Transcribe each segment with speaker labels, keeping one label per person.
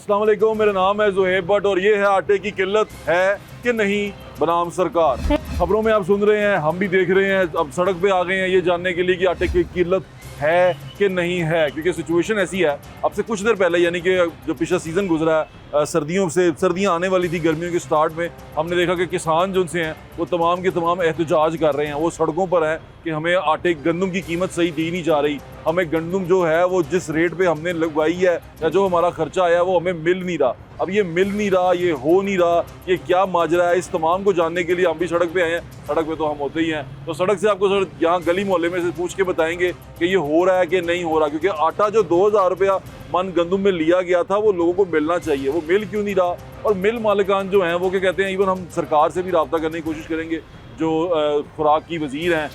Speaker 1: अस्सलाम वालेकुम, मेरा नाम है ज़ुहैब भट्ट और ये है आटे की किल्लत है कि नहीं बनाम सरकार। खबरों में आप सुन रहे हैं, हम भी देख रहे हैं, अब सड़क पे आ गए हैं ये जानने के लिए कि आटे की किल्लत है कि नहीं है, क्योंकि सिचुएशन ऐसी है। अब से कुछ देर पहले यानी कि जो पिछला सीज़न गुजरा है, सर्दियाँ आने वाली थी, गर्मियों के स्टार्ट में हमने देखा कि किसान जो उनसे हैं वो तमाम के तमाम एहतजाज कर रहे हैं। वो सड़कों पर हैं कि हमें आटे गंदम की कीमत सही दी नहीं जा रही, हमें गंदम जो है वो जिस रेट पे हमने लगवाई है या जो हमारा खर्चा आया वो हमें मिल नहीं रहा। अब ये मिल नहीं रहा, ये हो नहीं रहा, ये क्या माजरा है, इस तमाम को जानने के लिए हम भी सड़क पे आए हैं। सड़क पे तो हम होते ही हैं, तो सड़क से आपको सर यहाँ गली मोहल्ले में से पूछ के बताएंगे कि ये हो रहा है कि नहीं हो रहा। क्योंकि आटा जो 2000 रुपया मन गंदम में लिया गया था वो लोगों को मिलना चाहिए, वो मिल क्यों नहीं रहा। और मिल मालिकान जो हैं वो क्या कहते हैं, इवन हम सरकार से भी रब्ता करने की कोशिश करेंगे, जो खुराक की वज़ीर हैं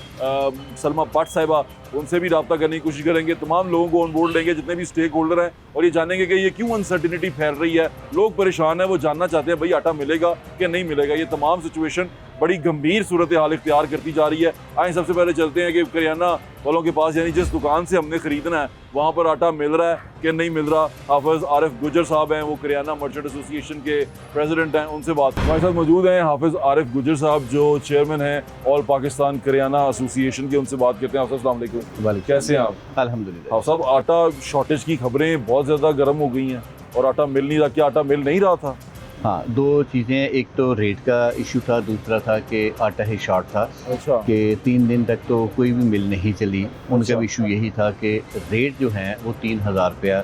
Speaker 1: सलमा भट्ट साहिबा, उनसे भी रब्ता करने की कोशिश करेंगे। तमाम लोगों को ऑन बोर्ड लेंगे, जितने भी स्टेक होल्डर हैं, और ये जानेंगे कि ये क्यों अनसर्टिनिटी फैल रही है। लोग परेशान हैं, वो जानना चाहते हैं भाई आटा मिलेगा कि नहीं मिलेगा। ये तमाम सिचुएशन बड़ी गंभीर सूरत हाल इख्तियार करती जा रही है। आए सबसे पहले चलते हैं कि करियाना वालों के पास, यानी जिस दुकान से हमने ख़रीदना है वहाँ पर आटा मिल रहा है कि नहीं मिल रहा। हाफिज़ आरिफ गुजर साहब हैं, वो करियाना मर्चेंट एसोसिएशन के प्रेसिडेंट हैं, उनसे बात। हमारे साथ मौजूद हैं हाफिज़ आरिफ गुजर साहब जो चेयरमैन हैं ऑल पाकिस्तान करियाना एसोसिएशन के, उनसे बात करते हैं। अस्सलाम वालेकुम, कैसे हैं आप?
Speaker 2: अल्हम्दुलिल्लाह।
Speaker 1: हाँ साहब, आटा शॉर्टेज की खबरें बहुत ज़्यादा गर्म हो गई हैं और आटा मिल नहीं रहा। क्या आटा मिल नहीं रहा था?
Speaker 2: हाँ, दो चीज़ें, एक तो रेट का इशू था, दूसरा था कि आटा ही शॉर्ट था।
Speaker 1: अच्छा।
Speaker 2: कि 3 दिन तक तो कोई भी मिल नहीं चली। उनका भी इशू यही था कि रेट जो है वो 3000 रुपया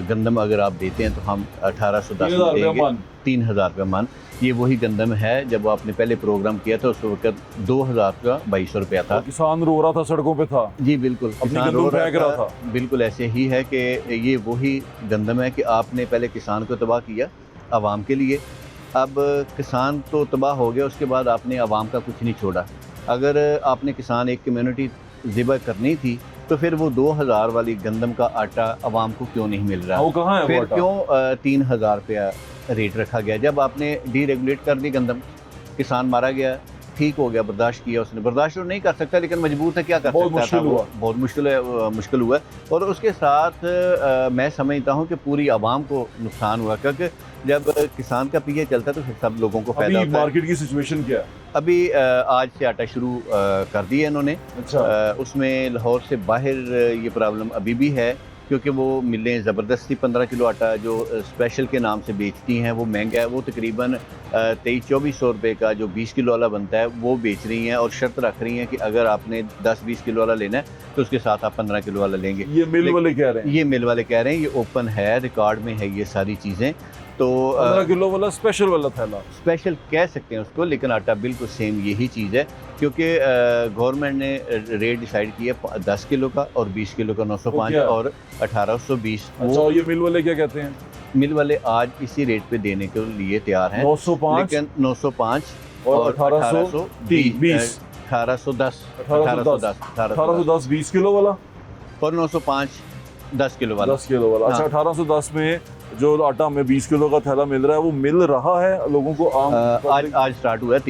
Speaker 2: गंदम अगर आप देते हैं तो हम 1810 देंगे, 3000 रुपया मन। ये वही गंदम है जब आपने पहले प्रोग्राम किया था उस वक्त 2000 का 2200 रुपया था।
Speaker 1: किसान रो रहा था सड़कों पे था।
Speaker 2: जी बिल्कुल, किसान रो रहा था। बिल्कुल ऐसे ही है कि ये वही गंदम है कि आपने पहले किसान को तबाह किया आवाम के लिए, अब किसान तो तबाह हो गया, उसके बाद आपने आवाम का कुछ नहीं छोड़ा। अगर आपने किसान एक कम्युनिटी ज़िबा करनी थी तो फिर वो 2000 वाली गंदम का आटा आवाम को क्यों नहीं मिल रहा?
Speaker 1: वो कहाँ है?
Speaker 2: फिर क्यों 3000 रुपया रेट रखा गया? जब आपने डीरेगुलेट कर दी गंदम, किसान मारा गया, ठीक हो गया, बर्दाश्त किया उसने। बर्दाश्त तो नहीं कर सकता लेकिन मजबूर था, क्या कर सकता था वो। बहुत मुश्किल हुआ। और उसके साथ मैं समझता हूँ कि पूरी आवाम को नुकसान हुआ, क्योंकि जब किसान का पीछे चलता है तो फिर सब लोगों को फायदा होता है।
Speaker 1: मार्केट की सिचुएशन क्या है?
Speaker 2: अभी आज से आटा शुरू कर दिया इन्होंने।
Speaker 1: अच्छा।
Speaker 2: उसमें लाहौर से बाहर ये प्रॉब्लम अभी भी है, क्योंकि वो मिलें ज़बरदस्ती 15 किलो आटा जो स्पेशल के नाम से बेचती हैं वो महंगा है। वो तकरीबन 2300-2400 रुपये का जो 20 किलो वाला बनता है वो बेच रही हैं, और शर्त रख रही हैं कि अगर आपने 10-20 किलो वाला लेना है तो उसके साथ आप 15 किलो वाला लेंगे।
Speaker 1: ये मिल वाले कह रहे हैं?
Speaker 2: ये मिल वाले कह रहे हैं, ये ओपन है, रिकॉर्ड में है ये सारी चीज़ें। तो
Speaker 1: 15 किलो वाला स्पेशल वाला थैला,
Speaker 2: स्पेशल कह सकते हैं उसको, लेकिन आटा बिल्कुल सेम यही चीज़ है। क्योंकि गवर्नमेंट ने रेट डिसाइड किया 10 किलो का और 20 किलो का 905 और 1820।
Speaker 1: अच्छा, ये मिल वाले क्या कहते हैं?
Speaker 2: मिल वाले आज इसी रेट पे देने के लिए तैयार हैं,
Speaker 1: 905
Speaker 2: लेकिन 905
Speaker 1: और 1820 1810 20 किलो वाला
Speaker 2: और 905 10 किलो वाला।
Speaker 1: 10 किलो वाला। अच्छा, 1810 में जो आटा में 20 किलो का थैला मिल रहा है वो मिल रहा है लोगों को?
Speaker 2: आज स्टार्ट हुआ है।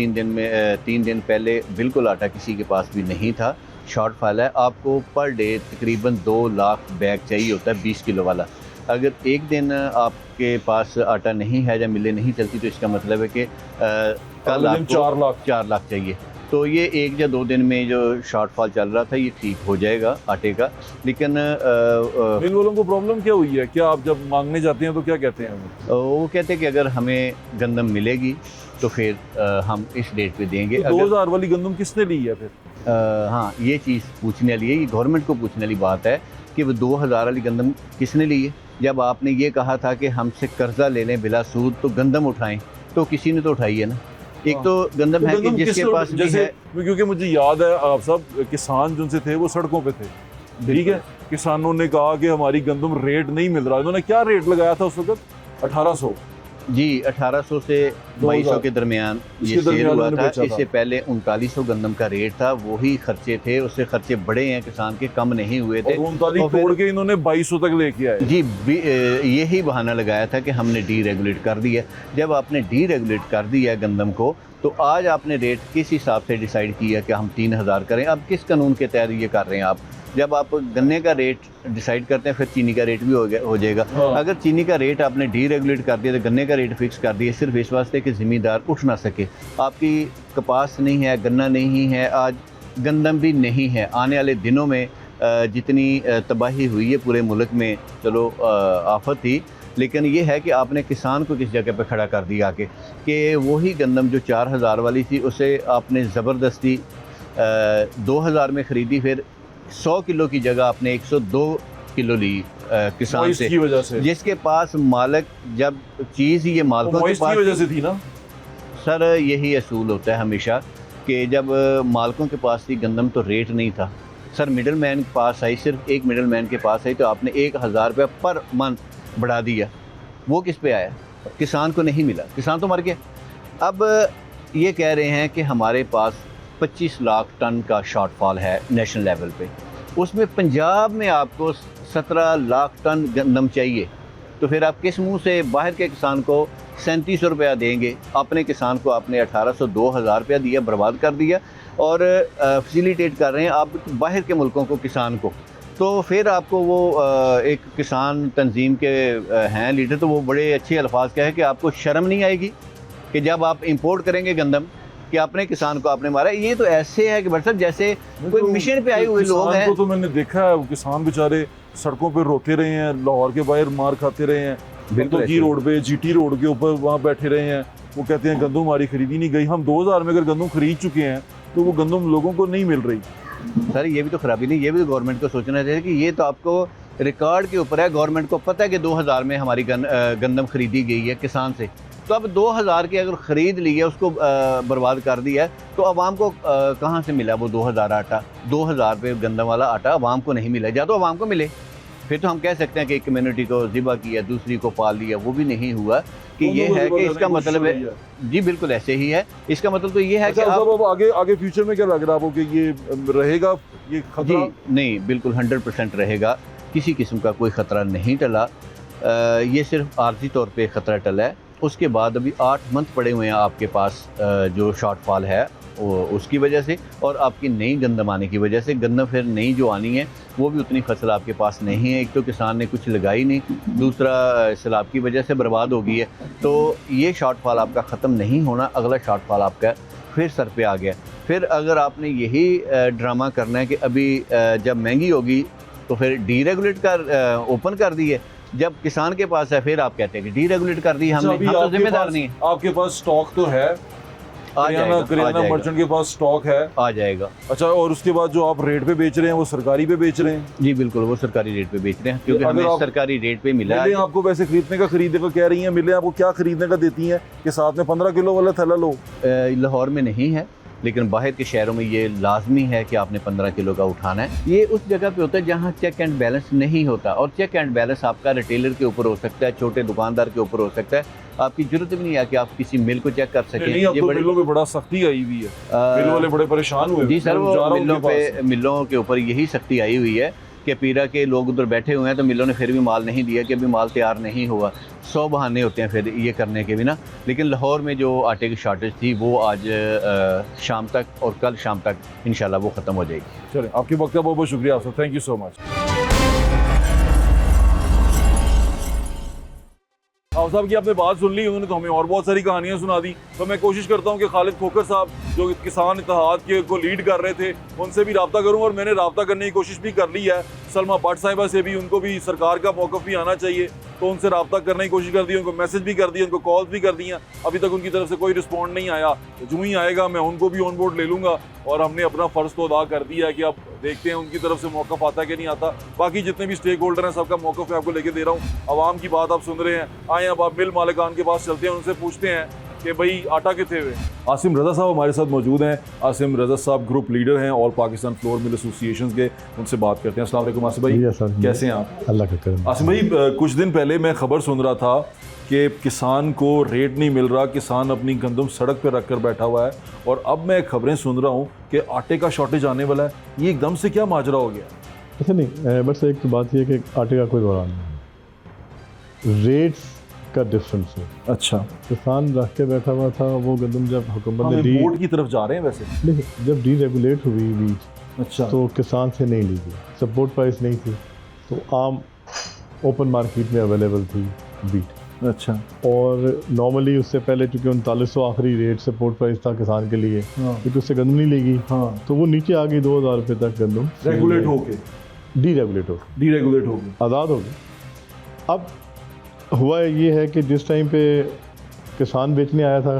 Speaker 2: 3 दिन पहले बिल्कुल आटा किसी के पास भी नहीं था, शॉर्ट फॉल है। आपको पर डे तकरीबन 2 लाख बैग चाहिए होता है 20 किलो वाला। अगर एक दिन आपके पास आटा नहीं है या मिलें नहीं चलती तो इसका मतलब है कि कल आपको 4 लाख चाहिए। तो ये 1 या 2 दिन में जो शॉर्टफॉल चल रहा था ये ठीक हो जाएगा आटे का। लेकिन
Speaker 1: मिल वालों को प्रॉब्लम क्या हुई है? क्या आप जब मांगने जाते हैं तो क्या कहते हैं?
Speaker 2: वो कहते हैं कि अगर हमें गंदम मिलेगी तो फिर हम इस डेट पे देंगे।
Speaker 1: 2000 वाली गंदम किसने ली है फिर?
Speaker 2: हाँ, ये चीज़ पूछने वाली है, ये गवर्नमेंट को पूछने वाली बात है कि वो 2000 वाली गंदम किसने ली है। जब आपने ये कहा था कि हमसे कर्जा ले लें बिला सूद तो गंदम उठाएं, तो किसी ने तो उठाई है ना। एक तो गंदम है कि जिसके पास भी है।
Speaker 1: क्योंकि मुझे याद है आप सब किसान जिनसे थे वो सड़कों पे थे, ठीक है। किसानों ने कहा कि हमारी गंदम रेट नहीं मिल रहा। इन्होंने क्या रेट लगाया था उस वक्त? 1800
Speaker 2: जी, 1800 से 2200 के दरमियान ये सेल हुआ था। इससे पहले 3900 गंदम का रेट था। वही खर्चे थे, उससे खर्चे बड़े हैं किसान के, कम नहीं हुए थे।
Speaker 1: 39 तोड़ के इन्होंने 2200 तक लेके आए।
Speaker 2: जी, यही बहाना लगाया था कि हमने डीरेगुलेट कर दिया। जब आपने डीरेगुलेट कर दिया गंदम को तो आज आपने रेट किस हिसाब से डिसाइड किया कि हम 3000 करें? अब किस कानून के तहत ये कर रहे हैं आप? जब आप गन्ने का रेट डिसाइड करते हैं फिर चीनी का रेट भी हो जाएगा।
Speaker 1: हाँ।
Speaker 2: अगर चीनी का रेट आपने डीरेगुलेट कर दिया तो गन्ने का रेट फिक्स कर दिया सिर्फ इस वास्ते कि ज़मींदार उठ ना सके। आपकी कपास नहीं है, गन्ना नहीं है, आज गंदम भी नहीं है। आने वाले दिनों में जितनी तबाही हुई है पूरे मुल्क में, चलो आफत थी, लेकिन ये है कि आपने किसान को किस जगह पे खड़ा कर दिया आके कि वही गंदम जो 4000 वाली थी उसे आपने ज़बरदस्ती 2000 में ख़रीदी, फिर 100 किलो की जगह आपने 102 किलो ली किसान से,
Speaker 1: की वजह से,
Speaker 2: जिसके पास मालक, जब चीज़ ये मालकों के पास
Speaker 1: की वजह से थी ना
Speaker 2: सर, यही असूल होता है हमेशा कि जब मालकों के पास थी गंदम तो रेट नहीं था सर, मिडल मैन के पास आई, सिर्फ एक मिडल मैन के पास आई तो आपने 1000 रुपये पर मंथ बढ़ा दिया। वो किस पे आया? किसान को नहीं मिला, किसान तो मर गया। अब ये कह रहे हैं कि हमारे पास 25 लाख टन का शॉर्टफॉल है नेशनल लेवल पे, उसमें पंजाब में आपको 17 लाख टन गंदम चाहिए, तो फिर आप किस मुंह से बाहर के किसान को 3700 रुपया देंगे? अपने किसान को आपने 1800 2000 रुपया दिया, बर्बाद कर दिया और फैसिलिटेट कर रहे हैं आप बाहर के मुल्कों को, किसान को। तो फिर आपको वो एक किसान तंजीम के हैं लीडर, तो वो बड़े अच्छे अल्फाज कहे कि आपको शर्म नहीं आएगी कि जब आप इंपोर्ट करेंगे गंदम कि अपने किसान को आपने मारा। ये तो ऐसे है कि बट साहब जैसे कोई मिशन पे आए हुए लोग हैं।
Speaker 1: तो मैंने देखा है वो किसान बेचारे सड़कों पे रोते रहे हैं, लाहौर के बाहर मार खाते रहे हैं,
Speaker 2: बिल्कुल
Speaker 1: जी रोड पे, जीटी रोड के ऊपर वहाँ बैठे रहे हैं। वो कहते हैं गंदम हमारी खरीदी नहीं गई। हम 2000 में अगर गंदम खरीद चुके हैं तो वो गंदम लोगों को नहीं मिल रही।
Speaker 2: सर ये भी तो खराबी नहीं, ये भी तो गवर्नमेंट को सोचना चाहिए कि ये तो आपको रिकॉर्ड के ऊपर है। गवर्नमेंट को पता है कि 2000 में हमारी गंदम खरीदी गई है किसान से, तो अब 2000 की अगर ख़रीद ली है, उसको बर्बाद कर दिया है, तो आवाम को कहाँ से मिला वो 2000 आटा? 2000 पे गंदम वाला आटा आवाम को नहीं मिला। या तो आवाम को मिले, फिर तो हम कह सकते हैं कि एक कम्युनिटी को ज़िबा किया, दूसरी को पाल लिया, वो भी नहीं हुआ। कि ये है कि इसका मतलब है, जी बिल्कुल ऐसे ही है। इसका मतलब तो ये है कि
Speaker 1: अब आगे फ्यूचर में क्या लग रहा है आपको कि ये रहेगा ये खतरा?
Speaker 2: जी नहीं, बिल्कुल 100% रहेगा, किसी किस्म का कोई ख़तरा नहीं टला। ये सिर्फ आर्जी तौर पे ख़तरा टला है। उसके बाद अभी 8 मंथ पड़े हुए हैं आपके पास जो शॉर्टफॉल है वो उसकी वजह से, और आपकी नई गंदम आने की वजह से। गंदम फिर नई जो आनी है वो भी उतनी फसल आपके पास नहीं है। एक तो किसान ने कुछ लगाई नहीं, दूसरा सैलाब की वजह से बर्बाद हो गई है। तो ये शॉर्टफॉल आपका ख़त्म नहीं होना, अगला शॉर्टफॉल आपका फिर सर पे आ गया। फिर अगर आपने यही ड्रामा करना है कि अभी जब महंगी होगी तो फिर डीरेगुलेट कर ओपन कर दी है, जब किसान के पास है फिर आप कहते हैं कि डीरेगुलेट कर दी हमने, हम तो जिम्मेदार नहीं है।
Speaker 1: आपके पास स्टॉक तो है, करियाना मर्चेंट के पास स्टॉक है,
Speaker 2: आ जाएगा।
Speaker 1: अच्छा, और उसके बाद जो आप रेट पे बेच रहे हैं वो सरकारी पे बेच रहे हैं?
Speaker 2: जी बिल्कुल, वो सरकारी रेट पे बेच रहे हैं क्योंकि हमें सरकारी रेट पे मिला है।
Speaker 1: मिलें आपको वैसे खरीदने का कह रही हैं, मिलें आपको क्या खरीदने का देती हैं कि साथ में 15 किलो वाला थैला लो?
Speaker 2: लाहौर में नहीं है, लेकिन बाहर के शहरों में ये लाजमी है कि आपने 15 किलो का उठाना है। ये उस जगह पे होता है जहाँ चेक एंड बैलेंस नहीं होता, और चेक एंड बैलेंस आपका रिटेलर के ऊपर हो सकता है, छोटे दुकानदार के ऊपर हो सकता है। आपकी जरूरत भी नहीं है कि आप किसी मिल को चेक कर सकें।
Speaker 1: ये मिलों पे बड़ा सख्ती आई हुई है, मिल वाले बड़े परेशान हुए।
Speaker 2: जी सर, वो मिलों के ऊपर यही सख्ती आई हुई है कि पीरा के लोग उधर बैठे हुए हैं, तो मिलों ने फिर भी माल नहीं दिया कि अभी माल तैयार नहीं हुआ। 100 बहाने होते हैं फिर ये करने के भी ना। लेकिन लाहौर में जो आटे की शॉर्टेज थी वो आज शाम तक और कल शाम तक इंशाल्लाह वो ख़त्म हो जाएगी।
Speaker 1: चलें, आपके वक्त का बहुत बहुत शुक्रिया आपका, थैंक यू सो मच। आप साहब की आपने बात सुन ली, उन्होंने तो हमें और बहुत सारी कहानियां सुना दी। तो मैं कोशिश करता हूं कि खालिद खोखर साहब जो किसान इत्तेहाद के को लीड कर रहे थे उनसे भी रब्ता करूं, और मैंने रब्ता करने की कोशिश भी कर ली है। सलमा भट्ट साहिबा से भी, उनको भी सरकार का मौक़िफ़ भी आना चाहिए, तो उनसे रब्ता करने की कोशिश कर दी, उनको मैसेज भी कर दिया, उनको कॉल्स भी कर दिया। अभी तक उनकी तरफ से कोई रिस्पॉन्ड नहीं आया। तो जो ही आएगा मैं उनको भी ऑन बोर्ड ले लूँगा, और हमने अपना फ़र्ज़ तो अदा कर दिया है कि अब देखते हैं उनकी तरफ से मौक़िफ़ आता है कि नहीं आता। बाकी जितने भी स्टेक होल्डर हैं सबका मौक़िफ़ मैं आपको लेके दे रहा हूँ। आवाम की बात आप सुन रहे हैं, आए अब आप मिल मालिकान के पास चलते हैं, उनसे पूछते हैं कि भाई आटा कितने हुए। आसिम रज़ा साहब हमारे साथ मौजूद हैं। आसिम रज़ा साहब ग्रुप लीडर हैं all Pakistan flour mill association के, उनसे बात करते हैं। अस्सलाम वालेकुम आसिम भाई, कैसे हैं आप?
Speaker 3: अल्लाह का करम।
Speaker 1: आसिम भाई, कुछ दिन पहले मैं खबर सुन रहा था कि किसान को रेट नहीं मिल रहा, किसान अपनी गंदम सड़क पर रख कर बैठा हुआ है, और अब मैं खबरें सुन रहा हूँ कि आटे का शॉर्टेज आने वाला है। ये एकदम से क्या माजरा हो गया?
Speaker 3: ऐसा नहीं, बस एक तो बात यह है कि आटे का कोई दौरान नहीं, रेट्स का डिफरेंस है।
Speaker 1: अच्छा,
Speaker 3: किसान रख के बैठा हुआ था वो गंदम, जब हुकूमत
Speaker 1: हम
Speaker 3: ने डी
Speaker 1: बोर्ड की तरफ जा रहे हैं वैसे।
Speaker 3: नहीं, जब डीरेगुलेट हुई बीज
Speaker 1: अच्छा,
Speaker 3: तो किसान से नहीं ली गई, सपोर्ट प्राइस नहीं थी, तो आम ओपन मार्केट में अवेलेबल थी बीट।
Speaker 1: अच्छा,
Speaker 3: और नॉर्मली उससे पहले चूँकि 3900 आखिरी रेट सपोर्ट प्राइस था किसान के लिए,
Speaker 1: हाँ,
Speaker 3: क्योंकि उससे गंदम नहीं लेगी,
Speaker 1: हाँ,
Speaker 3: तो वो नीचे आ गई 2000 रुपये तक गंदम
Speaker 1: रेगुलेट होके,
Speaker 3: डीरेगुलेट हो
Speaker 1: डीरेगुलेट होके,
Speaker 3: आज़ाद हो गई। अब हुआ ये है कि जिस टाइम पे किसान बेचने आया था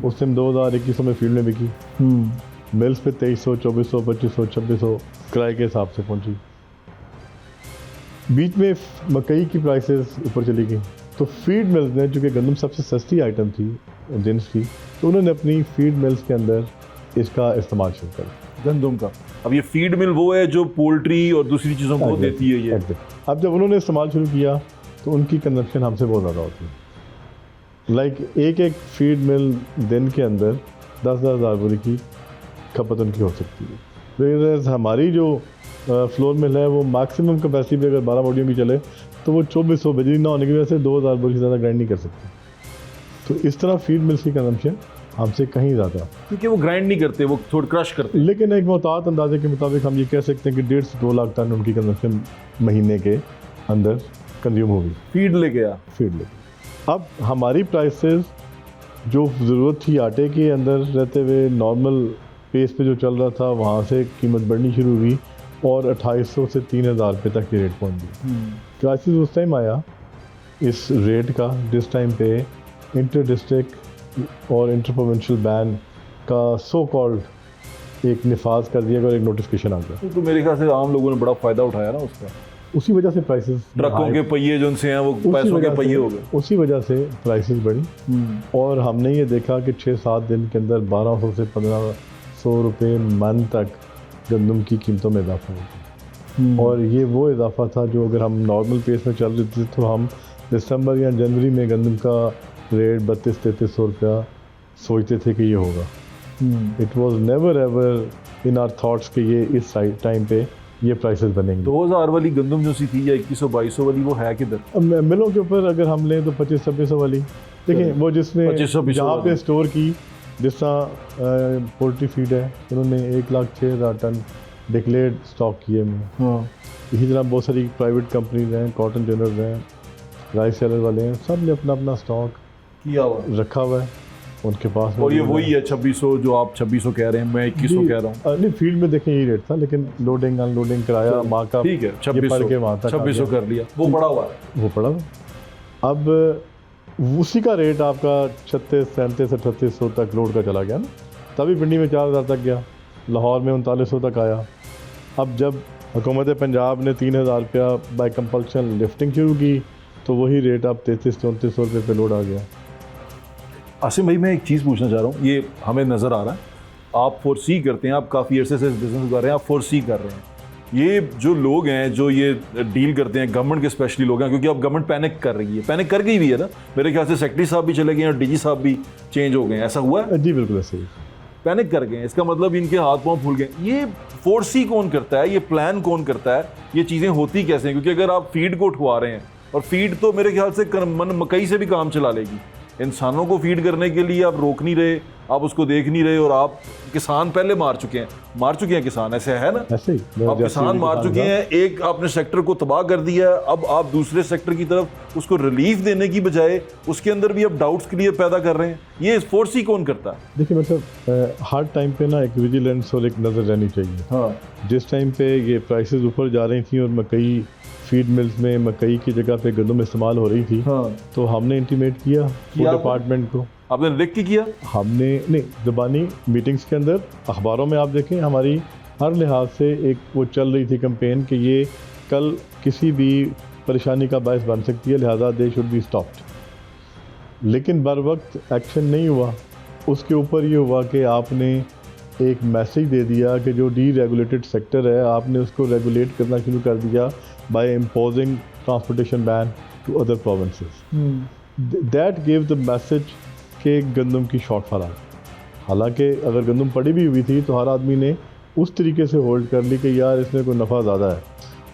Speaker 3: उस टाइम 2021 में फील्ड में बिकी, मिल्स पे 2300, 2400, 2500, 2600 किराए के हिसाब से पहुंची। बीच में मकई की प्राइसेस ऊपर चली गई, तो फीड मिल्स ने, चूँकि गंदम सबसे सस्ती आइटम थी जिन्स की, तो उन्होंने अपनी फीड मिल्स के अंदर इसका इस्तेमाल शुरू कर दिया,
Speaker 1: गंदम का। अब ये फीड मिल वो है जो पोल्ट्री और दूसरी चीज़ों को देती है ये।
Speaker 3: अब जब उन्होंने इस्तेमाल शुरू किया तो उनकी कंजप्शन हमसे बहुत ज़्यादा होती है। लाइक एक फीड मिल दिन के अंदर 10,000 बोरी की खपत उनकी हो सकती है, वेयरएज़ हमारी जो फ्लोर मिल है वो मैक्सिमम कैपेसिटी पे अगर 12 बोरियों की चले तो वो 2400 बिजली ना होने की वजह से 2000 बोरी से ज़्यादा ग्राइंड नहीं कर सकती। तो इस तरह फीड मिल्स की कंजम्पशन हमसे कहीं ज़्यादा,
Speaker 1: क्योंकि वो ग्राइंड नहीं करते, वो थोड़ा क्रश करते।
Speaker 3: लेकिन एक मोहतात अंदाजे के मुताबिक हम ये कह सकते हैं कि 1.5 से 2 लाख टन उनकी कंजम्पशन महीने के अंदर कंज्यूम होगी
Speaker 1: फीड लेके आ
Speaker 3: फीड लेके। अब हमारी प्राइसेस जो ज़रूरत थी आटे के अंदर रहते हुए नॉर्मल पेस पे जो चल रहा था, वहाँ से कीमत बढ़नी शुरू हुई और 2800 से 3000 रुपये तक की रेट पहुँच गई। क्राइसिस उस टाइम आया इस रेट का जिस टाइम पे इंटर डिस्ट्रिक्ट और इंटर प्रोविंशियल बैन का सो कॉल्ड एक निफाज कर दिया गया और एक नोटिफिकेशन आ गया।
Speaker 1: तो मेरे ख्याल से आम लोगों ने बड़ा फ़ायदा उठाया ना उसका।
Speaker 3: उसी वजह से प्राइसेस,
Speaker 1: ट्रकों के पहिए जो उनसे हैं वो पैसों के पहिए हो गए,
Speaker 3: उसी वजह से प्राइसेस बढ़ी। और हमने ये देखा कि 6-7 दिन के अंदर 1200 से 1500 रुपये मन तक गंदम की कीमतों में इजाफा हो गया। और ये वो इजाफा था जो अगर हम नॉर्मल पेस में चल रहे थे तो हम दिसंबर या जनवरी में गंदम का रेट 3200-3300 रुपया सोचते थे कि ये होगा। It was never ever in our thoughts कि ये इस टाइम पे ये प्राइसेस बनेंगे।
Speaker 1: 2000 वाली गंदम जो सी थी या 2100-2200 वाली वो है किधर?
Speaker 3: अब मिलों के ऊपर अगर हम लें तो 2500-2600 वाली देखें, वो जिसने
Speaker 1: 2500
Speaker 3: जहाँ पे स्टोर की, जिस तरह पोल्ट्री फीड है उन्होंने 1,06,000 टन डिक्लेयर्ड स्टॉक किए हैं। इसी तरह बहुत सारी प्राइवेट कंपनीज हैं, कॉटन जनरल हैं, राइस सेलर वाले हैं, सब ने अपना अपना स्टॉक
Speaker 1: किया हुआ
Speaker 3: रखा हुआ है उनके पास।
Speaker 1: और ये वही है 2600 जो आप 2600 कह रहे हैं, मैं 2100 कह रहा हूँ।
Speaker 3: नहीं, फील्ड में देखें यही रेट था, लेकिन लोडिंग अनलोडिंग किराया माँ का
Speaker 1: ठीक है 2600 कर लिया, वो पड़ा हुआ है,
Speaker 3: वो पड़ा हुआ। अब उसी का रेट आपका 36, 37, 3800 तक लोड का चला गया ना, तभी पिंडी में 4000 तक गया, लाहौर में 3900 तक आया। अब जब हुकूमत पंजाब ने 3000 रुपया बाय कंपल्शन लिफ्टिंग शुरू की तो वही रेट अब 3300-3400 रुपये पे लोड आ गया।
Speaker 1: आसिम भाई, मैं एक चीज़ पूछना चाह रहा हूँ, ये हमें नज़र आ रहा है आप फोरसी करते हैं, आप काफ़ी अरसे से इस बिज़नेस कर रहे हैं, आप फोरसी कर रहे हैं। ये जो लोग हैं जो ये डील करते हैं, गवर्नमेंट के स्पेशली लोग हैं, क्योंकि अब गवर्नमेंट पैनिक कर रही है, पैनिक कर गई भी है ना, मेरे ख्याल से सेक्रेटरी साहब भी चले गए और डीजी साहब भी चेंज हो गए, ऐसा हुआ है?
Speaker 3: जी बिल्कुल ऐसे ही,
Speaker 1: पैनिक कर गए, इसका मतलब इनके हाथ पांव फूल गए। ये फोरसी कौन करता है, ये प्लान कौन करता है, ये चीज़ें होती कैसे हैं? क्योंकि अगर आप फीड को उठवा रहे हैं, और फीड तो मेरे ख्याल से मकई से भी काम चला लेगी, इंसानों को फीड करने के लिए आप रोक नहीं रहे, आप उसको देख नहीं रहे, और आप किसान पहले मार चुके हैं किसान, ऐसे है ना?
Speaker 3: ऐसे ही
Speaker 1: आप किसान मार चुके हैं, एक आपने सेक्टर को तबाह कर दिया है, अब आप दूसरे सेक्टर की तरफ उसको रिलीफ देने की बजाय उसके अंदर भी आप डाउट्स क्लियर पैदा कर रहे हैं। ये फोर्स ही कौन करता है?
Speaker 3: देखिए मतलब हर टाइम पे ना एक विजिलेंस और एक नज़र रहनी चाहिए।
Speaker 1: हाँ,
Speaker 3: जिस टाइम पे ये प्राइसेस ऊपर जा रही थी और मकई फीड मिल्स में मकई की जगह पे गंदम इस्तेमाल हो रही थी,
Speaker 1: हाँ,
Speaker 3: तो हमने इंटीमेट किया फूड डिपार्टमेंट को।
Speaker 1: आपने लिख के किया?
Speaker 3: हमने नहीं, ज़बानी मीटिंग्स के अंदर, अखबारों में आप देखें, हमारी हर लिहाज से एक वो चल रही थी कैंपेन कि ये कल किसी भी परेशानी का बायस बन सकती है, लिहाजा दे शुड बी स्टॉप्ड। लेकिन बर वक्त एक्शन नहीं हुआ। उसके ऊपर ये हुआ कि आपने एक मैसेज दे दिया कि जो डीरेगुलेटेड सेक्टर है आपने उसको रेगुलेट करना शुरू कर दिया by imposing transportation ban to other provinces. That give the message कि गंदम की शॉर्टफॉल आ गई। हालांकि अगर गंदम पड़ी भी हुई थी तो हर आदमी ने उस तरीके से होल्ड कर ली कि यार इसमें कोई नफ़ा ज़्यादा है,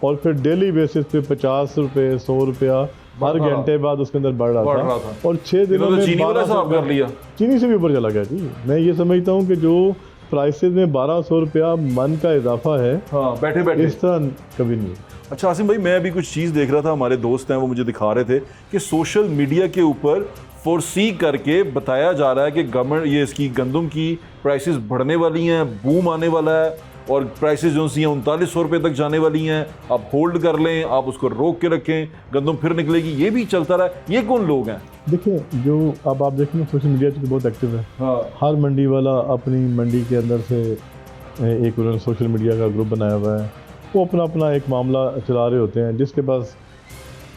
Speaker 3: और फिर डेली बेसिस पे 50 रुपये 100 रुपया हर
Speaker 1: बढ़ रहा
Speaker 3: घंटे बाद उसके अंदर बढ़ रहा
Speaker 1: रहा
Speaker 3: था
Speaker 1: था।
Speaker 3: और 6 दिनों
Speaker 1: इन्होंने
Speaker 3: में
Speaker 1: चीनी वाला
Speaker 3: 1200
Speaker 1: हिसाब कर लिया।
Speaker 3: चीनी से भी ऊपर चला गया जी। मैं ये समझता हूँ कि जो प्राइसेस में 1200 रुपया मन का इजाफा है,
Speaker 1: हाँ, बैठे बैठे
Speaker 3: इस तरह कभी नहीं।
Speaker 1: अच्छा आसिम भाई, मैं अभी कुछ चीज़ देख रहा था, हमारे दोस्त हैं वो मुझे दिखा रहे थे कि सोशल मीडिया के ऊपर फोरसी करके बताया जा रहा है कि गवर्नमेंट ये इसकी गंदम की प्राइसेस बढ़ने वाली हैं, बूम आने वाला है और प्राइसेस जो सी हैं 3900 रुपये तक जाने वाली हैं, आप होल्ड कर लें, आप उसको रोक के रखें, गंदम फिर निकलेगी। ये भी चलता रहा है। ये कौन लोग हैं?
Speaker 3: देखिए, जो अब आप देखें सोशल मीडिया तो बहुत एक्टिव है।
Speaker 1: हाँ,
Speaker 3: हर मंडी वाला अपनी मंडी के अंदर से एक उन्होंने सोशल मीडिया का ग्रुप बनाया हुआ है, वो अपना अपना एक मामला चला रहे होते हैं। जिसके पास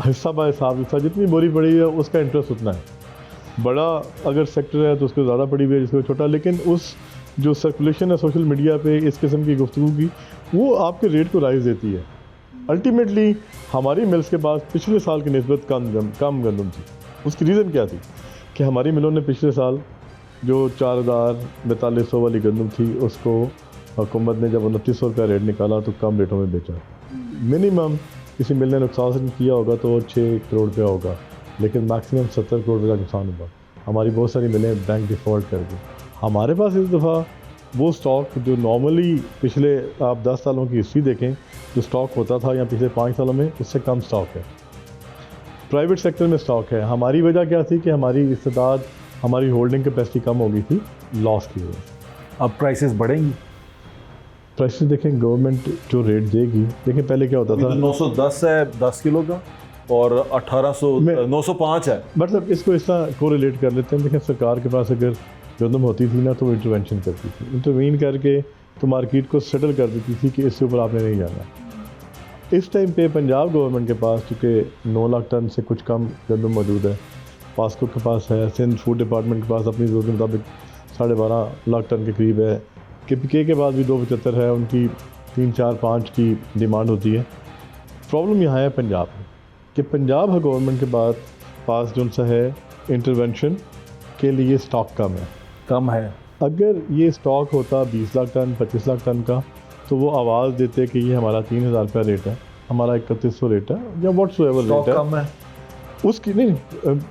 Speaker 3: हिस्सा बाय हिस्सा जितनी बोरी पड़ी है उसका इंटरेस्ट उतना है। बड़ा अगर सेक्टर है तो उसको ज़्यादा पड़ी हुई है, जिसको छोटा। लेकिन उस जो सर्कुलेशन है सोशल मीडिया पे इस किस्म की गुफ्तगू की, वो आपके रेट को राइज देती है। अल्टीमेटली हमारी मिल्स के पास पिछले साल की निस्बत कम गंदम थी। उसकी रीज़न क्या थी कि हमारी मिलों ने पिछले साल जो 4000-4200 वाली गंदम थी उसको हुकूमत ने जब 2900 रुपया रेट निकाला तो कम रेटों में बेचा। मिनिमम किसी मिल ने नुकसान किया होगा तो 6 करोड़ रुपया होगा, लेकिन मैक्सिमम 70 करोड़ रुपये का नुकसान हुआ। हमारी बहुत सारी मिलें बैंक डिफ़ॉल्ट कर दी। हमारे पास इस दफ़ा वो स्टॉक जो नॉर्मली पिछले आप 10 सालों की हिस्ट्री देखें जो स्टॉक होता था या पिछले 5 सालों में, उससे कम स्टॉक है। प्राइवेट सेक्टर में स्टॉक है। हमारी वजह क्या थी कि हमारी इस्तेदाद, हमारी होल्डिंग कैपेसिटी कम हो गई थी लॉस की वजह से।
Speaker 1: अब प्राइसेस बढ़ेंगी।
Speaker 3: प्राइसेस देखें, गवर्नमेंट जो रेट देगी, देखें पहले क्या होता था,
Speaker 1: 910 है 10 किलो का और 905 है।
Speaker 3: मतलब इसको इस तरह कोरिलेट कर लेते हैं। देखें, सरकार के पास अगर गंदम होती थी ना तो वो इंटरवेंशन करती थी, इंटरवीन करके तो मार्केट को सेटल कर देती थी कि इससे ऊपर आपने नहीं जाना। इस टाइम पे पंजाब गवर्नमेंट के पास चूँकि 9 लाख टन से कुछ कम गंदम मौजूद है, पासको के पास है, सिंध फूड डिपार्टमेंट के पास अपनी ज़रूरत के मुताबिक 12.5 लाख टन के करीब है, KPK के पास भी 275 है, उनकी 3, 4, 5 की डिमांड होती है। प्रॉब्लम यहाँ है पंजाब में कि पंजाब गवर्नमेंट के पास जो सा है इंटरवेंशन के लिए स्टॉक कम है। अगर ये स्टॉक होता 20 लाख टन 25 लाख टन का तो वो आवाज़ देते कि ये हमारा 3000 रुपया रेट है, हमारा 3100 रेट है या व्हाट्सएवर रेट है,
Speaker 1: कम है
Speaker 3: उसकी नहीं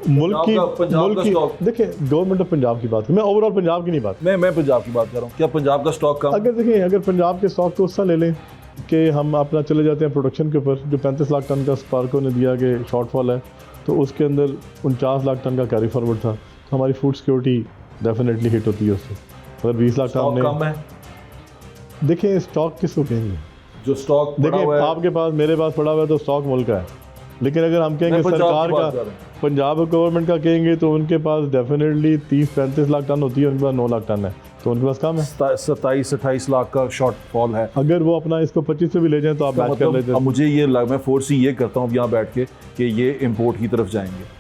Speaker 3: मुल्क की देखिए गवर्नमेंट ऑफ पंजाब की बात, मैं ओवरऑल पंजाब की नहीं बात,
Speaker 1: मैं पंजाब की बात कर रहा हूँ। क्या पंजाब का स्टॉक कम?
Speaker 3: अगर देखें, अगर पंजाब के स्टॉक को उससे ले लें कि हम अपना चले जाते हैं प्रोडक्शन के ऊपर, जो 35 लाख टन का स्पार्को ने दिया कि शॉर्टफॉल है, तो उसके अंदर 49 लाख टन का कैरी फॉरवर्ड था, तो हमारी फूड सिक्योरिटी डेफिनेटली हिट होती है उससे। अगर 20 लाख टन
Speaker 1: कम है,
Speaker 3: देखें स्टॉक किसको कहेंगे?
Speaker 1: जो स्टॉक
Speaker 3: देखिए आपके पास मेरे पास पड़ा हुआ है तो स्टॉक मुल्क का है, लेकिन अगर हम कहेंगे सरकार का, पंजाब गवर्नमेंट का कहेंगे तो उनके पास डेफिनेटली 30-35 लाख टन होती है, उनके पास 9 लाख टन है, तो उनके पास कम है।
Speaker 1: 27-28 लाख का शॉर्टफॉल है।
Speaker 3: अगर वो अपना इसको 25 पे भी ले जाएं तो आप मैच कर लेते हैं।
Speaker 1: अब मुझे ये मैं फोर्सी ये करता हूँ यहाँ बैठ के कि ये इंपोर्ट की तरफ जाएंगे।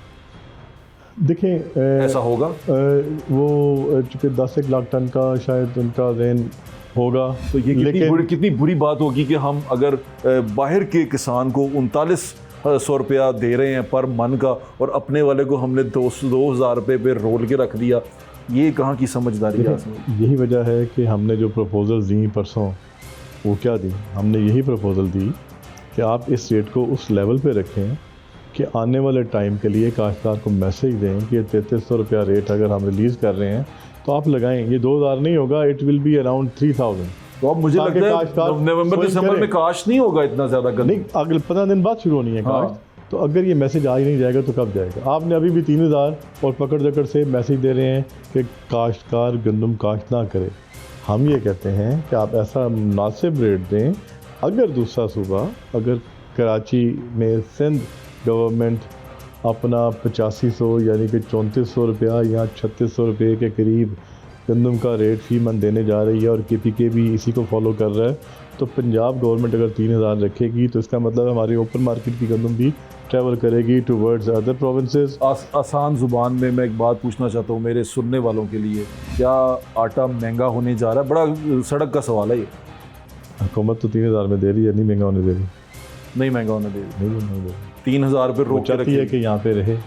Speaker 3: देखें
Speaker 1: ऐसा होगा
Speaker 3: वो चूँकि 10 लाख टन का शायद उनका रेन होगा,
Speaker 1: तो ये कितनी बुरी बात होगी कि हम अगर बाहर के किसान को 3900 रुपया दे रहे हैं पर मन का और अपने वाले को हमने 2000 रुपये पे रोल के रख दिया। ये कहाँ की समझदारी है?
Speaker 3: यही वजह है कि हमने जो प्रपोजल दी परसों, वो क्या दी, हमने यही प्रपोजल दी कि आप इस रेट को उस लेवल पे रखें कि आने वाले टाइम के लिए काश्तकार को मैसेज दें कि 3300 रुपया रेट अगर हम रिलीज़ कर रहे हैं तो आप लगाएं। ये 2000 नहीं होगा, इट विल बी अराउंड 3000।
Speaker 1: तो अब मुझे लगता है नवंबर दिसंबर में काश नहीं होगा इतना ज़्यादा गंदम।
Speaker 3: नहीं, अगले 15 दिन बाद शुरू होनी है काश। तो अगर ये मैसेज आज नहीं जाएगा तो कब जाएगा? आपने अभी भी 3000 और पकड़ जकड़ से मैसेज दे रहे हैं कि काश्तकार गंदम काश्त ना करे। हम ये कहते हैं कि आप ऐसा मुनासिब रेट दें। अगर दूसरा सूबा, अगर कराची में सिंध गवर्नमेंट अपना 8500 यानी कि 3400 रुपया या 3600 रुपये के करीब गंदम का रेट फी मन देने जा रही है और KPK भी इसी को फॉलो कर रहा है, तो पंजाब गवर्नमेंट अगर 3000 रखेगी तो इसका मतलब हमारी ओपन मार्केट की गंदम भी ट्रैवल करेगी टूवर्ड्स अदर प्रोविंसेस।
Speaker 1: आसान ज़ुबान में मैं एक बात पूछना चाहता हूँ मेरे सुनने वालों के लिए, क्या आटा महंगा होने जा रहा है? बड़ा सड़क का सवाल है ये।
Speaker 3: हुकूमत तो 3000 में दे रही है, नहीं महंगा होने दे रही,
Speaker 1: नहीं महंगा होने दे रही,
Speaker 3: नहीं
Speaker 1: 3000 रुपये रोक के रखी
Speaker 3: है कि यहाँ पे रहे।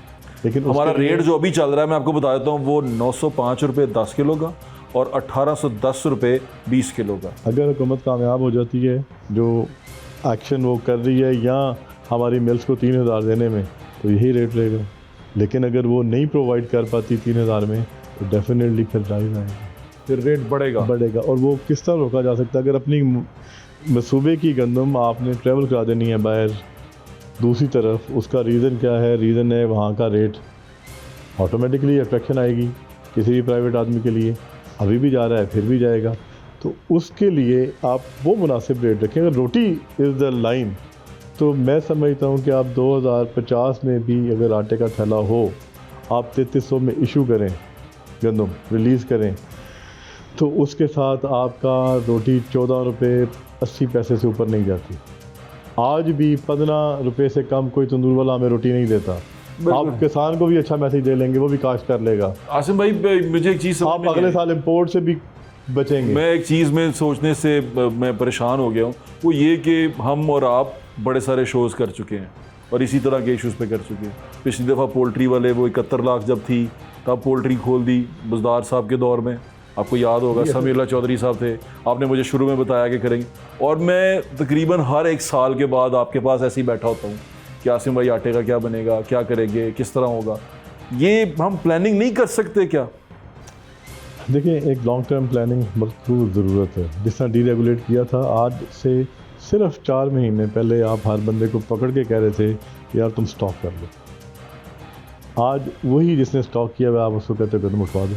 Speaker 3: लेकिन
Speaker 1: हमारा रेट जो अभी चल रहा है मैं आपको बता देता हूँ, वो 905 रुपये 10 किलो का और 1810 रुपये 20 किलो का।
Speaker 3: अगर हुकूमत कामयाब हो जाती है जो एक्शन वो कर रही है या हमारी मिल्स को 3000 देने में, तो यही रेट रहेगा। लेकिन अगर वो नहीं प्रोवाइड कर पाती 3000 में तो डेफिनेटली फिर राइज आएगा,
Speaker 1: फिर रेट बढ़ेगा।
Speaker 3: और वो किस तरह रोका जा सकता है? अगर अपनी मसूबे की गंदम आपने ट्रेवल करा देनी है बाहर दूसरी तरफ, उसका रीज़न क्या है? रीज़न है वहाँ का रेट, ऑटोमेटिकली अट्रैक्शन आएगी किसी भी प्राइवेट आदमी के लिए। अभी भी जा रहा है, फिर भी जाएगा, तो उसके लिए आप वो मुनासिब रेट रखें। अगर रोटी इज़ द लाइन, तो मैं समझता हूँ कि आप 2050 में भी अगर आटे का थैला हो, आप 3300 में इशू करें, गंदम रिलीज़ करें, तो उसके साथ आपका रोटी 14 रुपये 80 पैसे से ऊपर नहीं जाती। आज भी 15 रुपये से कम कोई तंदूर वाला हमें रोटी नहीं देता। आप किसान को भी अच्छा मैसेज दे लेंगे, वो भी काश्त कर लेगा।
Speaker 1: आसिम भाई, मुझे एक चीज़
Speaker 3: आप अगले साल इम्पोर्ट से भी बचेंगे।
Speaker 1: मैं एक चीज़ में सोचने से मैं परेशान हो गया हूँ, वो ये कि हम और आप बड़े सारे शोज़ कर चुके हैं और इसी तरह के इश्यूज़ पे कर चुके हैं। पिछली दफ़ा पोल्ट्री वाले वो 71 लाख जब थी तब पोल्ट्री खोल दी बज़दार साहब के दौर में, आपको याद होगा, समीउल्लाह चौधरी साहब थे, आपने मुझे शुरू में बताया कि करेंगे। और मैं तकरीबन हर एक साल के बाद आपके पास ऐसे ही बैठा होता हूँ कि आसिम भाई आटे का क्या बनेगा, क्या करेंगे, किस तरह होगा। ये हम प्लानिंग नहीं कर सकते क्या?
Speaker 3: देखिए, एक लॉन्ग टर्म प्लानिंग मज़बूत ज़रूरत है। जिस तरह डीरेगुलेट किया था, आज से सिर्फ 4 महीने पहले आप हर बंदे को पकड़ के कह रहे थे कि यार तुम स्टॉक कर लो। आज वही जिसने स्टॉक किया हुआ आप उसको कहते हो कदम उठवा दो।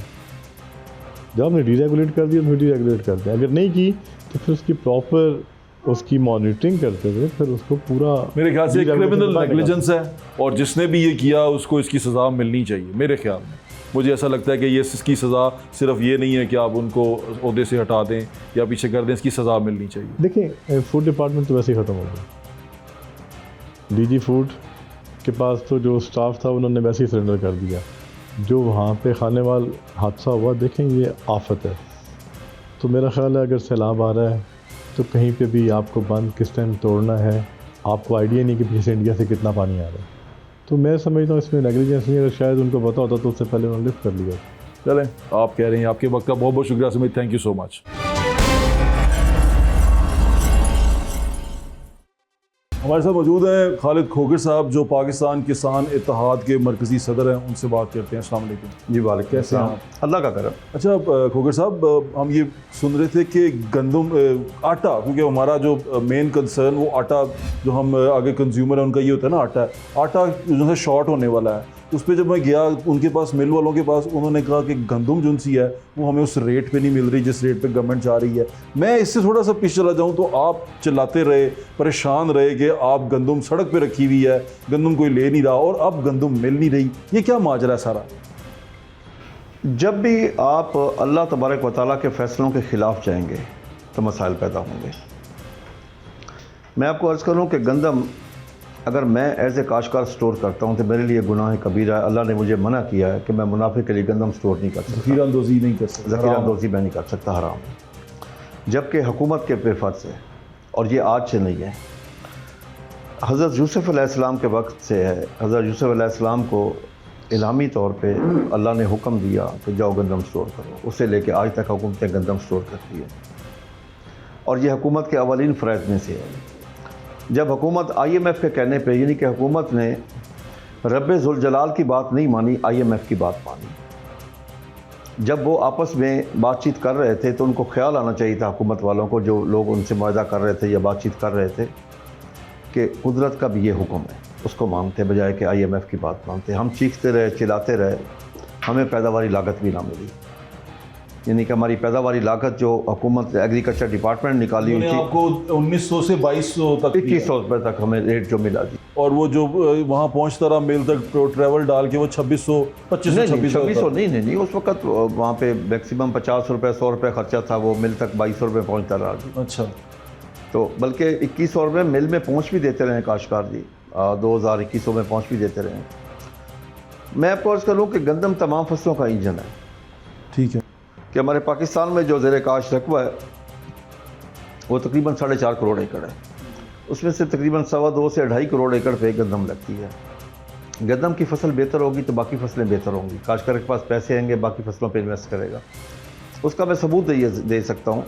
Speaker 3: जब आपने डीरेगुलेट कर दिया तो फिर डीरेगुलेट करते हैं। अगर नहीं की तो फिर उसकी प्रॉपर उसकी मॉनिटरिंग करते हुए फिर उसको पूरा,
Speaker 1: मेरे ख्याल से क्रिमिनल नेग्लिजेंस है और जिसने भी ये किया उसको इसकी सज़ा मिलनी चाहिए। मेरे ख्याल में मुझे ऐसा लगता है कि ये इसकी सज़ा सिर्फ ये नहीं है कि आप उनको ओहदे से हटा दें या पीछे कर दें, इसकी सज़ा मिलनी चाहिए।
Speaker 3: देखिए, फूड डिपार्टमेंट तो वैसे ही ख़त्म हो गया। डीजी फूड के पास तो जो स्टाफ था उन्होंने वैसे ही सरेंडर कर दिया। जो वहाँ पे खानेवाल हादसा हुआ, देखें ये आफत है। तो मेरा ख्याल है अगर सैलाब आ रहा है तो कहीं पे भी आपको बंद किस टाइम तोड़ना है, आपको आइडिया नहीं कि पीछे से इंडिया से कितना पानी आ रहा है। तो मैं समझता हूँ इसमें नेग्लिजेंस नहीं, अगर शायद उनको पता होता तो उससे पहले उन्होंने लिफ्ट कर लिया।
Speaker 1: चलें, आप कह रहे हैं, आपके वक्त का बहुत बहुत शुक्रिया Sumit, thank you so much. हमारे साथ मौजूद हैं खालिद खोखर साहब, जो पाकिस्तान किसान इत्तेहाद के मरकज़ी सदर हैं। उनसे बात करते हैं। अस्सलाम वालेकुम
Speaker 2: जी, वालेकुम
Speaker 1: कैसे हैं
Speaker 2: अस्सलाम। अल्लाह का करम।
Speaker 1: अच्छा खोखर साहब, हम ये सुन रहे थे कि गंदम आटा, क्योंकि हमारा जो मेन कंसर्न वो आटा जो हम आगे कंज्यूमर है उनका ये होता है ना, आटा जो है शॉर्ट होने वाला है। उस पर जब मैं गया उनके पास, मिल वालों के पास, उन्होंने कहा कि गंदम जो सी है वो हमें उस रेट पे नहीं मिल रही जिस रेट पे गवर्नमेंट चाह रही है। मैं इससे थोड़ा सा पीछे चला जाऊं तो आप चिल्लाते रहे, परेशान रहे कि आप गंदम सड़क पे रखी हुई है, गंदम कोई ले नहीं रहा और अब गंदम मिल नहीं रही। ये क्या माजरा है सारा?
Speaker 2: जब भी आप अल्लाह तबारक व तआला के फ़ैसलों के ख़िलाफ़ जाएंगे तो मसाइल पैदा होंगे। मैं आपको अर्ज़ करूं कि गंदम अगर मैं एज़ ए काश्तकार स्टोर करता हूं तो मेरे लिए गुनाह कबीरा है। अल्लाह ने मुझे मना किया है कि मैं मुनाफे के लिए गंदम स्टोर नहीं कर सकता,
Speaker 1: ज़ख़ीराअंदोज़ी नहीं कर सकता,
Speaker 2: ज़ख़ीराअंदोज़ी मैं नहीं कर सकता, हराम है। जबकि हुकूमत के बेफर्ज है और ये आज से नहीं है, हज़रत यूसुफ़ अलैहिस्सलाम के वक्त से है। हज़रत यूसुफ़ अलैहिस्सलाम को इलामी तौर पे अल्लाह ने हुक्म दिया कि जाओ गंदम स्टोर करो। उससे लेके आज तक हुकूमतें गंदम स्टोर करती है और ये हुकूमत के अवलीन फ़राइज़ में से है। जब हुकूमत IMF के कहने पे, यानी कि हुकूमत ने रब्बे ज़ुल जलाल की बात नहीं मानी, IMF की बात मानी। जब वो आपस में बातचीत कर रहे थे तो उनको ख्याल आना चाहिए था हुकूमत वालों को, जो लोग उनसे मुआहदा कर रहे थे या बातचीत कर रहे थे, कि कुदरत का भी ये हुक्म है, उसको मानते बजाय कि IMF की बात मानते। हम चीखते रहे, चिल्लाते रहे, हमें पैदावारी लागत भी ना मिली। यानी कि हमारी पैदावारी लागत जो हुकूमत एग्रीकल्चर डिपार्टमेंट निकाली हुई थी,
Speaker 1: आपको 1900 से 2200 तक,
Speaker 2: 2100 रुपये तक हमें रेट जो मिला जी।
Speaker 1: और वो जो वहाँ पहुँचता रहा मेल तक ट्रैवल डाल के वो 2600
Speaker 2: 2600 नहीं, उस वक्त वहाँ पे मैक्सिमम 50 रुपये 100 रुपये खर्चा था, वो मिल तक 2200 रुपये पहुँचता रहा जी।
Speaker 1: अच्छा,
Speaker 2: तो बल्कि 2100 रुपये मिल में पहुँच भी देते रहे काश्तकार जी, 2021 में पहुँच भी देते रहे। मैं आपको अर्ज़ करूँ कि गंदम तमाम फसलों का इंजन है।
Speaker 1: ठीक है
Speaker 2: कि हमारे पाकिस्तान में जो ज़ेरे काश रकबा है वो तकरीबन 4.5 करोड़ एकड़ है। उसमें से तकरीबन 2.25 से 2.5 करोड़ एकड़ पे गंदम लगती है। गंदम की फसल बेहतर होगी तो बाकी फसलें बेहतर होंगी। काश्तकार के पास पैसे आएंगे, बाकी फसलों पे इन्वेस्ट करेगा। उसका मैं सबूत दे सकता हूँ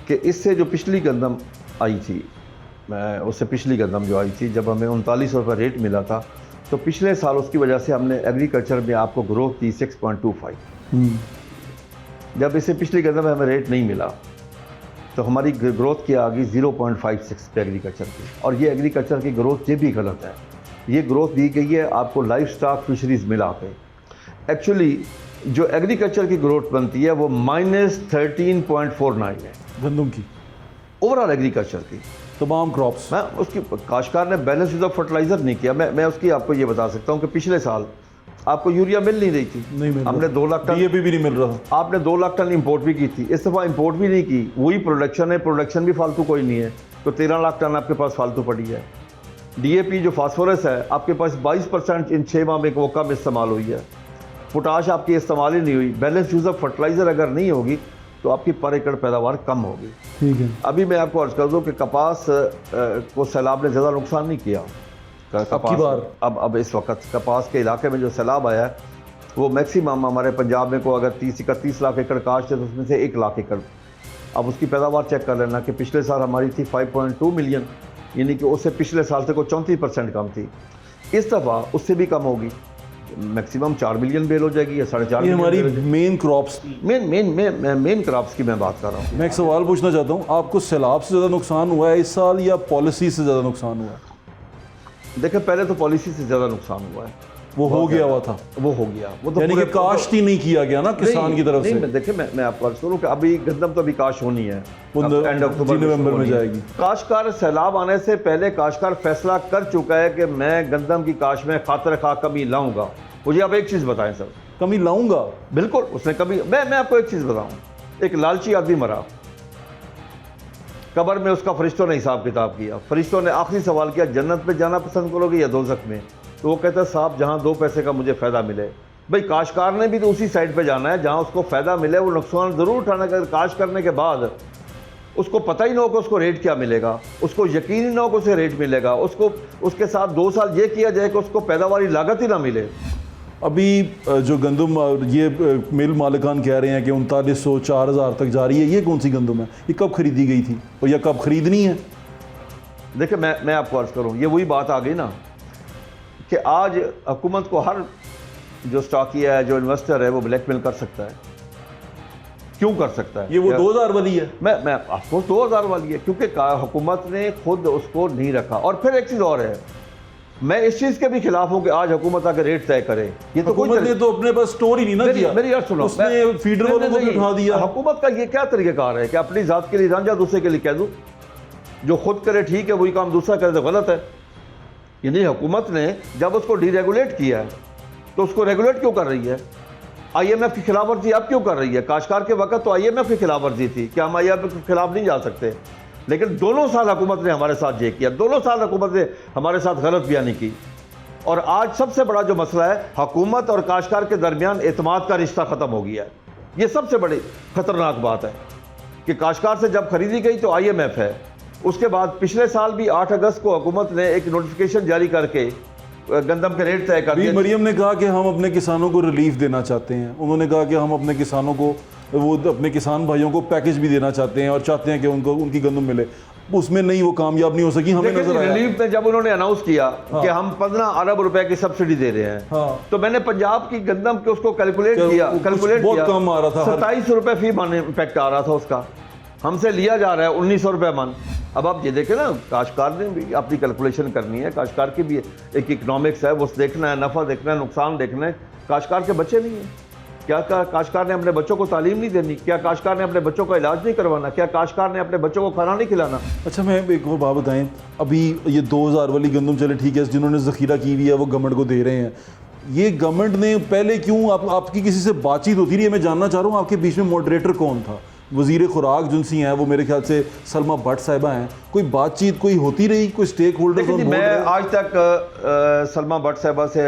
Speaker 2: कि इससे जो पिछली गंदम आई थी, उससे पिछली गंदम जो आई थी, जब हमें 39 रुपये रेट मिला था
Speaker 4: तो पिछले साल उसकी वजह से हमने एग्रीकल्चर में आपको ग्रोथ की 6.25। जब इसे पिछली गंदम में हमें रेट नहीं मिला तो हमारी ग्रोथ की आ गई 0.56 पे एग्रीकल्चर की। और ये एग्रीकल्चर की ग्रोथ ये भी गलत है। ये ग्रोथ दी गई है आपको लाइफ स्टॉक फिशरीज मिला के। एक्चुअली जो एग्रीकल्चर की ग्रोथ बनती है वो -13.49 है
Speaker 1: गंदम की
Speaker 4: ओवरऑल एग्रीकल्चर की
Speaker 1: तमाम क्रॉप्स।
Speaker 4: मैं उसकी काश्तकार ने बैलेंस यूज ऑफ फर्टिलाइजर नहीं किया। मैं उसकी आपको ये बता सकता हूँ कि पिछले साल आपको यूरिया मिल नहीं रही थी,
Speaker 1: नहीं मिल
Speaker 4: हमने 2 लाख टन
Speaker 1: DAP भी नहीं मिल रहा।
Speaker 4: आपने 2 लाख टन इंपोर्ट भी की थी। इस दफ़ा इंपोर्ट भी नहीं की, वही प्रोडक्शन है, प्रोडक्शन भी फालतू कोई नहीं है, तो 13 लाख टन आपके पास फालतू पड़ी है। DAP जो फास्फोरस है आपके पास 22% इन 6 माह में वो कम इस्तेमाल हुई है। पोटाश आपकी इस्तेमाल ही नहीं हुई। बैलेंस यूज ऑफ फर्टिलाइजर अगर नहीं होगी तो आपकी पर एकड़ पैदावार कम होगी।
Speaker 1: ठीक है।
Speaker 4: अभी मैं आपको अर्ज कर दूं कि कपास को सैलाब ने ज़्यादा नुकसान नहीं किया।
Speaker 1: अब की बार
Speaker 4: अब इस वक्त कपास के इलाके में जो सैलाब आया है वो मैक्सिमम हमारे पंजाब में को अगर 30-31 लाख एकड़ काश्त है तो उसमें से 1 लाख एकड़। अब उसकी पैदावार चेक कर लेना कि पिछले साल हमारी थी 5.2 मिलियन, यानी कि उससे पिछले साल से को 34% कम थी। इस दफ़ा उससे भी कम होगी, मैक्सिमम 4 मिलियन बेल हो जाएगी या 4.5
Speaker 1: ये हमारी
Speaker 4: million.
Speaker 1: Main crops
Speaker 4: main crops की मैं बात कर रहा हूँ।
Speaker 1: मैं एक सवाल पूछना चाहता हूँ, आपको सैलाब से ज़्यादा नुकसान हुआ है इस साल या पॉलिसी से ज़्यादा नुकसान हुआ है?
Speaker 4: देखिए पहले तो पॉलिसी से ज़्यादा नुकसान हुआ है,
Speaker 1: वो हो गया हुआ था,
Speaker 4: वो हो गया, वो तो
Speaker 1: यानी कि काश्त ही नहीं किया गया ना किसान की तरफ से।
Speaker 4: देखिए मैं आपको अर्ज करूँ कि अभी गंदम तो अभी काश होनी है, एंड अक्टूबर
Speaker 1: नवंबर में जाएगी।
Speaker 4: काश्तकार सैलाब आने से पहले काश्तकार फैसला कर चुका है कि मैं गंदम की काश में खातिर खा कमी लाऊंगा। मुझे आप एक चीज़ बताएं सर।
Speaker 1: कमी लाऊंगा?
Speaker 4: बिल्कुल उसने कभी, मैं आपको एक चीज़ बताऊं, एक लालची आदमी मरा, कब्र में उसका फरिश्तों ने हिसाब किताब किया। फरिश्तों ने आखिरी सवाल किया जन्नत में जाना पसंद करोगे या दोज़ख में? तो वो कहता है साहब जहाँ 2 पैसे का मुझे फ़ायदा मिले। भाई काश्तकार ने भी तो उसी साइड पे जाना है जहाँ उसको फ़ायदा मिले, वो नुकसान ज़रूर उठाना। अगर काश करने के बाद उसको पता ही ना हो कि उसको रेट क्या मिलेगा, उसको यकीन ही ना हो कि उसे रेट मिलेगा, उसको उसके साथ 2 साल ये किया जाए कि उसको पैदावारी लागत ही ना मिले।
Speaker 1: अभी जो गंदम ये मिल मालिकान कह रहे हैं कि 3900-4000 तक जा रही है, ये कौन सी गंदम है? ये कब खरीदी गई थी और या कब खरीदनी है?
Speaker 4: देखिए मैं आपको अर्ज़ करूँ, ये वही बात आ गई ना कि आज हुकूमत को हर जो स्टॉकिया है, जो इन्वेस्टर है, वो ब्लैकमेल कर सकता है। क्यों कर सकता है?
Speaker 1: ये वो 2000 वाली है।
Speaker 4: मैं आपको 2000 वाली है, क्योंकि हुकूमत ने खुद उसको नहीं रखा। और फिर एक चीज़ और है, मैं इस चीज़ के भी खिलाफ हूँ कि आज हुकूमत आकर रेट तय करे। ये तो
Speaker 1: हुकूमत ने तो अपने पास स्टोर ही नहीं ना किया।
Speaker 4: मेरी यार सुनो,
Speaker 1: उसने फीडर वालों को भी उठा दिया।
Speaker 4: हुकूमत का ये क्या तरीक़ेकार है कि अपनी ज़ात के लिए रांझा दूसरे के लिए कह दूँ? जो खुद करे ठीक है, वही काम दूसरा करे तो गलत है। यानी हुकूमत ने जब उसको डीरेगुलेट किया है तो उसको रेगुलेट क्यों कर रही है? IMF की खिलाफ वर्जी अब क्यों कर रही है? काश्तकार के वक्त तो IMF की खिलाफ वर्जी थी कि हम IMF के खिलाफ नहीं जा सकते, लेकिन दोनों साल हुकूमत ने हमारे साथ ये किया, दोनों साल हुकूमत ने हमारे साथ गलत बयानी की। और आज सबसे बड़ा जो मसला है, हुकूमत और काश्तकार के दरमियान एतमाद का रिश्ता ख़त्म हो गया है। ये सबसे बड़ी ख़तरनाक बात है कि काश्तकार से जब खरीदी गई तो IMF है, उसके बाद पिछले साल भी 8 अगस्त को हुकूमत ने एक नोटिफिकेशन जारी करके गंदम के रेट तय कर दिए।
Speaker 1: मरियम ने कहा कि हम अपने किसानों को रिलीफ देना चाहते हैं। उन्होंने कहा कि हम अपने किसानों को, वो अपने किसान भाइयों को पैकेज भी देना चाहते हैं और चाहते हैं कि उनको उनकी गंदम मिले। उसमें नहीं, वो कामयाब नहीं हो सकी। हमें नजर आया
Speaker 4: रिलीफ में जब उन्होंने अनाउंस किया कि हम 15 अरब रुपए की सब्सिडी दे रहे हैं, तो मैंने पंजाब की गंदम के उसको कैलकुलेट किया,
Speaker 1: बहुत कम आ रहा था,
Speaker 4: 27 रुपए फी मन इम्पैक्ट आ रहा था उसका। हमसे लिया जा रहा है 1900 रुपये मन। अब आप ये देखें ना, काश्तकार ने भी अपनी कैलकुलेशन करनी है, काश्तकार की भी एक इकनॉमिक्स है, वो देखना है, नफ़ा देखना है, नुकसान देखना है। काश्तकार के बच्चे नहीं हैं क्या? काश्तकार ने अपने बच्चों को तालीम नहीं देनी क्या? काश्तकार ने अपने बच्चों का इलाज नहीं करवाना क्या? काश्तकार ने अपने बच्चों को खाना नहीं खिलाना?
Speaker 1: अच्छा, मैं एक और बात बताएं, अभी ये 2000 वाली गंदम चले ठीक है, जिन्होंने ज़ख़ीरा की हुई है वो गवर्नमेंट को दे रहे हैं। ये गवर्नमेंट ने पहले क्यों, आपकी किसी से बातचीत होती रही है? मैं जानना चाह रहा हूँ आपके बीच में मॉडरेटर कौन था? वज़ीर खुराक जिनसी हैं वो मेरे ख्याल से सलमा भट्ट साहिबा हैं। कोई बातचीत कोई होती रही, कोई स्टेक होल्डर?
Speaker 4: मैं आज तक सलमा भट्ट साहिबा से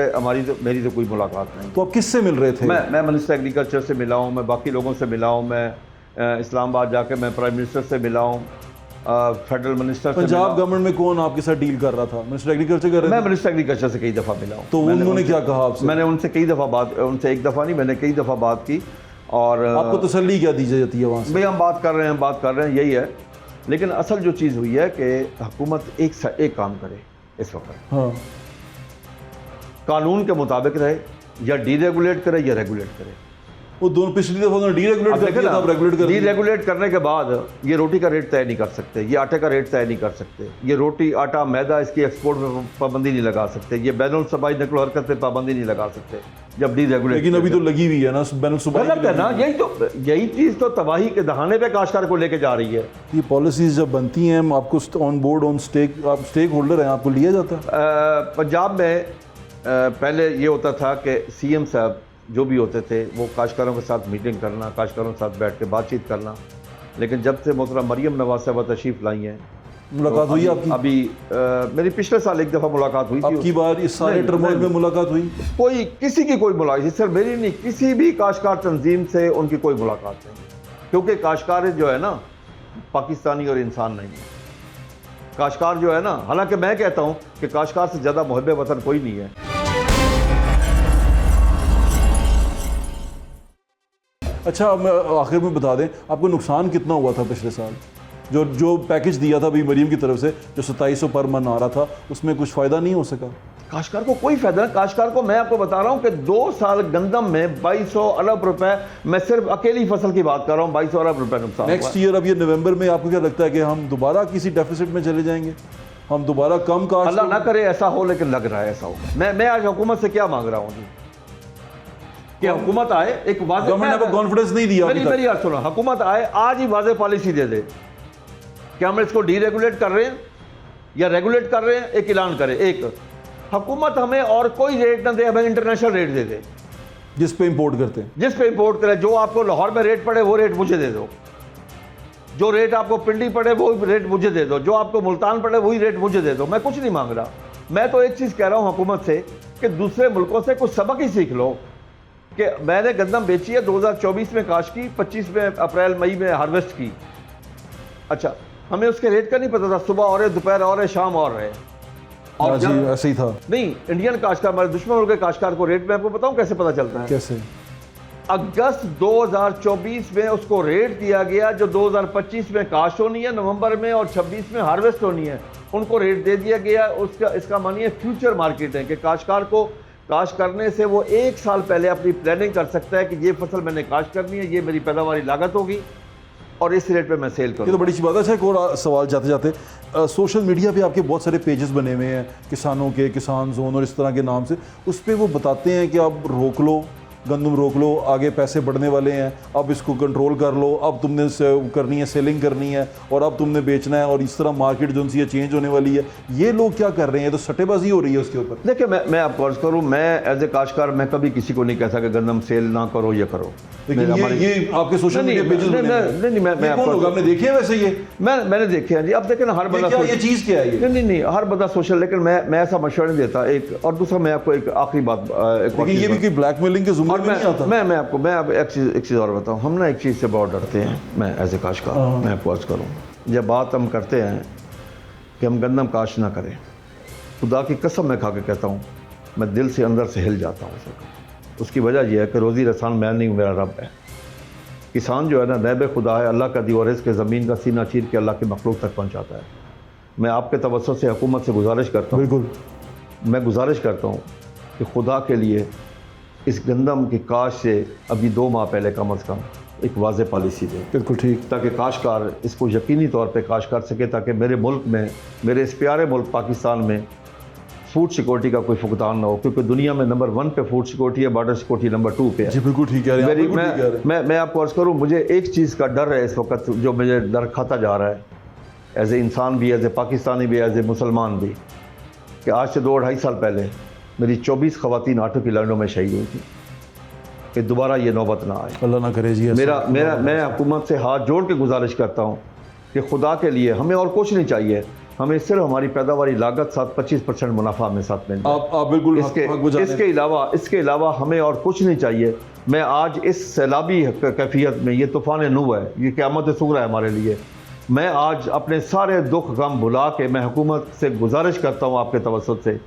Speaker 4: मेरी तो कोई मुलाकात नहीं।
Speaker 1: तो आप किससे मिल रहे थे?
Speaker 4: मैं मिनिस्टर एग्रीकल्चर से मिला हूँ, मैं बाकी लोगों से मिला हूँ, मैं इस्लामाबाद जाके मैं प्राइम मिनिस्टर से मिला हूँ, फेडरल मिनिस्टर।
Speaker 1: पंजाब गवर्नमेंट में कौन आपके साथ डील कर रहा था? मिनिस्टर एग्रीकल्चर कर रहे थे?
Speaker 4: मैं मिनिस्टर एग्रीकल्चर से कई दफ़ा मिला हूँ।
Speaker 1: तो उन्होंने क्या कहा आपसे?
Speaker 4: मैंने उनसे कई दफ़ा बात, उनसे एक दफ़ा नहीं, मैंने कई दफ़ा बात की। और
Speaker 1: आपको तसल्ली क्या दी जाती है वहाँ से?
Speaker 4: भाई हम बात कर रहे हैं यही है। लेकिन असल जो चीज़ हुई है कि हुकूमत एक काम करे इस वक्त।
Speaker 1: हाँ,
Speaker 4: कानून के मुताबिक रहे, या डीरेगुलेट करे या रेगुलेट करे।
Speaker 1: वो दोनों पिछली दफा उन्होंने डीरेगुलेट कर दिया था, अब रेगुलेट कर दिया।
Speaker 4: डीरेगुलेट करने के बाद ये रोटी का रेट तय नहीं कर सकते, ये आटे का रेट तय नहीं कर सकते, ये रोटी आटा मैदा इसकी एक्सपोर्ट में पाबंदी नहीं लगा सकते, ये बैनुल सूबाई नकल हरकत पे पाबंदी नहीं लगा सकते जब डीरेगुलेट।
Speaker 1: लेकिन अभी तो लगी हुई है ना बैनुल सूबाई।
Speaker 4: गलत है ना, यही चीज़ तो तबाही के दहाने पे काश्तकार को लेके जा रही है।
Speaker 1: ये पॉलिसीज जब बनती हैं आपको ऑन बोर्ड ऑन स्टेक, आप स्टेक होल्डर हैं, आपको लिया जाता है।
Speaker 4: पंजाब में पहले ये होता था कि सीएम साहब जो भी होते थे वो काश्तकारों के साथ मीटिंग करना, काश्तकारों के साथ बैठ के बातचीत करना, लेकिन जब से मोहतरम मरियम नवाज साहब तशरीफ़ लाई हैं,
Speaker 1: मुलाकात हुई आपकी?
Speaker 4: अभी मेरी पिछले साल एक दफ़ा मुलाकात हुई थी।
Speaker 1: आपकी बार इस सारे टर्मोइल में मुलाकात हुई?
Speaker 4: कोई किसी की कोई मुलाकात, सर मेरी नहीं, किसी भी काश्तकार तंजीम से उनकी कोई मुलाकात नहीं, क्योंकि काश्तकार जो है ना पाकिस्तानी और इंसान नहीं है। काश्तकार जो है ना, हालांकि मैं कहता हूँ कि काश्तकार से ज़्यादा मुहब्बे वतन कोई नहीं है।
Speaker 1: अच्छा, अब आखिर में बता दें आपको नुकसान कितना हुआ था पिछले साल? जो पैकेज दिया था अभी मरीम की तरफ से, जो 2700 पर मन आ रहा था, उसमें कुछ फ़ायदा नहीं हो सका?
Speaker 4: काश्तकार को कोई फायदा नहीं। काश्तकार को मैं आपको बता रहा हूँ कि 2 साल गंदम में 2200 अरब रुपए, मैं सिर्फ अकेली फसल की बात कर रहा हूँ, 2200 अरब रुपए नुकसान।
Speaker 1: नेक्स्ट ईयर अब ये नवंबर में आपको क्या लगता है कि हम दोबारा किसी डेफिसिट में चले जाएंगे? हम दोबारा कम काश्त?
Speaker 4: अल्लाह ना करे ऐसा हो, लेकिन लग रहा है ऐसा हो। मैं आज हुकूमत से क्या मांग रहा हूँ जी, कि हुकूमत आए एक वाज़ेह,
Speaker 1: गवर्नमेंट ने आपको कॉन्फिडेंस नहीं दिया?
Speaker 4: मेरी बात सुनो, हुकूमत आए आज ही वाज़ेह पॉलिसी दे दे कि हम इसको डीरेगुलेट कर रहे हैं या रेगुलेट कर रहे हैं, एक ऐलान करे। एक हुकूमत हमें और कोई रेट ना दे, हमें इंटरनेशनल रेट दे दे
Speaker 1: जिस पे इंपोर्ट करते हैं,
Speaker 4: जिस पे इंपोर्ट करें। जो आपको लाहौर में रेट पड़े वो रेट मुझे दे दो, जो रेट आपको पिंडी पड़े वो रेट मुझे दे दो, जो आपको मुल्तान पड़े वही रेट मुझे दे दो। मैं कुछ नहीं मांग रहा, मैं तो एक चीज़ कह रहा हूँ हुकूमत से कि दूसरे मुल्कों से कुछ सबक ही सीख लो कि मैंने गंदम बेची है 2024 में काश की, 25 में अप्रैल मई में हार्वेस्ट की। अच्छा, हमें उसके रेट का नहीं पता था, सुबह और है, दोपहर और है, शाम और है। और
Speaker 1: जी ऐसे ही था।
Speaker 4: नहीं, इंडियन काश्तकार, हमारे दुश्मन मुल्क के काश्तकार को रेट में आपको बताऊं कैसे पता चलता है?
Speaker 1: कैसे?
Speaker 4: अगस्त 2024 में उसको रेट दिया गया जो 2025 में काश होनी है नवंबर में और 26 में हार्वेस्ट होनी है, उनको रेट दे दिया गया। इसका मानिए फ्यूचर मार्केट है कि काश्तकार को काश करने से वो 1 साल पहले अपनी प्लानिंग कर सकता है कि ये फसल मैंने काश करनी है, ये मेरी पैदावारी लागत होगी और इस रेट पे मैं सेल करूँ।
Speaker 1: ये तो बड़ी अच्छी बात है। अच्छा, एक और सवाल जाते जाते, सोशल मीडिया पे आपके बहुत सारे पेजेस बने हुए हैं किसानों के, किसान जोन और इस तरह के नाम से, उस पर वो बताते हैं कि अब रोक लो, गंदम रोक लो, आगे पैसे बढ़ने वाले हैं, अब इसको कंट्रोल कर लो, अब तुमने करनी है, सेलिंग करनी है और अब तुमने बेचना है, और इस तरह मार्केट जो सी चेंज होने वाली है। ये लोग क्या कर रहे हैं? तो सट्टेबाजी हो रही है उसके ऊपर।
Speaker 4: देखिए, मैं आपको अर्ज करूँ, मैं एज ए काश्तकार मैं कभी किसी को नहीं कहता कि गंदम सेल ना करो, ये करो।
Speaker 1: लेकिन ये आपके सोशल मीडिया पेजेस आपने देखे हैं? वैसे ये मैंने
Speaker 4: देखे हैं जी। अब देखें ना, हर बंदा
Speaker 1: ये चीज़ क्या है?
Speaker 4: नहीं, हर बंदा सोशल, लेकिन मैं ऐसा मशवरा नहीं देता। एक और दूसरा, मैं आपको एक आखिरी बात,
Speaker 1: लेकिन ये भी कोई ब्लैकमेलिंग के जुम्मे में नहीं आता।
Speaker 4: मैं अब एक चीज़ और बताऊं, हम ना एक चीज़ से बहुत डरते हैं। मैं एज ए काश्तकार मैं आपको अर्ज करूँ, जब बात हम करते हैं कि हम गंदम काश ना करें, खुदा की कसम मैं खा के कहता हूँ, मैं दिल से अंदर से हिल जाता हूँ। उसकी वजह यह है कि रोज़ी रसान मैं नहीं हूँ, मेरा रब है। किसान जो है ना, नैब खुदा है, अल्लाह का दिया रिज़्क़ के ज़मीन का सीना चीर के अल्लाह के मखलूक तक पहुँचाता है। मैं आपके तवज्जुह से हुकूमत से गुजारिश करता हूँ, बिल्कुल मैं गुजारिश करता हूँ कि खुदा के लिए इस गंदम की काश से अभी 2 माह पहले कम अज़ कम एक वाज़ेह पॉलिसी दे।
Speaker 1: बिल्कुल ठीक,
Speaker 4: ताकि काश्तकार इसको यकीनी तौर पे काश कर सके, ताकि मेरे मुल्क में, मेरे इस प्यारे मुल्क पाकिस्तान में फूड सिक्योरिटी का कोई फुकदान ना हो, क्योंकि दुनिया में नंबर 1 पे फूड सिक्योरिटी है, बॉर्डर सिक्योरिटी नंबर 2 पे है।
Speaker 1: जी बिल्कुल ठीक है।
Speaker 4: मैं आपको अर्ज़ करूँ, मुझे एक चीज़ का डर है इस वक्त, जो मुझे डर खाता जा रहा है एज ए इंसान भी, एज ए पाकिस्तानी भी, एज ए मुसलमान भी, कि आज से 2-2.5 साल पहले मेरी 24 ख़वातीन आटो की लाइनों में शहीद हुई थी, कि दोबारा ये नौबत ना आए,
Speaker 1: अल्लाह ना करे जी।
Speaker 4: मैं हुकूमत से हाथ जोड़ के गुजारिश करता हूँ कि खुदा के लिए हमें और कुछ नहीं चाहिए, हमें सिर्फ हमारी पैदावारी लागत साथ 25% मुनाफा हमें साथ मिल जाए।
Speaker 1: आप बिल्कुल
Speaker 4: इसके अलावा हमें और कुछ नहीं चाहिए। मैं आज इस सैलाबी कैफियत में, ये तूफ़ान नू है, ये क़यामत सुग़रा है हमारे लिए, मैं आज अपने सारे दुख गम भुला के मैं हुकूमत से गुजारिश करता हूँ आपके तवज्जुह से